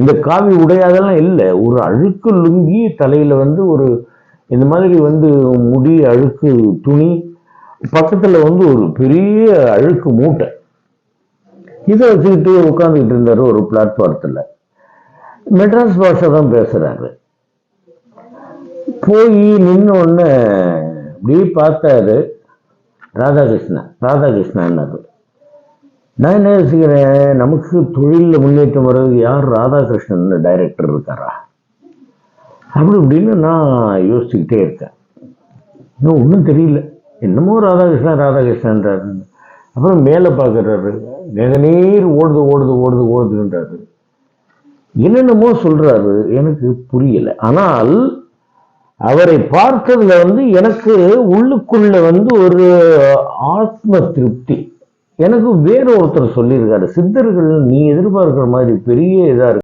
இந்த காவி உடை அதெல்லாம் இல்லை. ஒரு அழுக்கு லுங்கி, தலையில வந்து ஒரு இந்த மாதிரி வந்து முடி அழுக்கு துணி, பக்கத்துல வந்து ஒரு பெரிய அழுக்கு மூட்டை, இதை வச்சுக்கிட்டு உட்காந்துக்கிட்டு இருந்தாரு ஒரு பிளாட்பாரத்தில். மெட்ராஸ் பாஷை தான் பேசுறாரு. போய் நின்ன உடனே அப்படியே பார்த்தாரு. ராதாகிருஷ்ணன் நான் என்ன யோசிக்கிறேன், நமக்கு தொழிலில் முன்னேற்றம் வர்றது யார், ராதாகிருஷ்ணன் டைரக்டர் இருக்காரா அப்படி இப்படின்னு நான் யோசிச்சுக்கிட்டே இருக்கேன். இன்னும் ஒன்றும் தெரியல, என்னமோ ராதாகிருஷ்ணன்றாரு. அப்புறம் மேலே பார்க்குறாரு, நீர் ஓடுதுன்றாரு. என்னென்னமோ சொல்றாரு, எனக்கு புரியல. ஆனால் அவரை பார்த்ததுல வந்து எனக்கு உள்ளுக்குள்ள வந்து ஒரு ஆத்ம திருப்தி. எனக்கு வேற ஒருத்தர் சொல்லியிருக்காரு, சித்தர்கள் நீ எதிர்பார்க்கிற மாதிரி பெரிய இதா இருக்கு.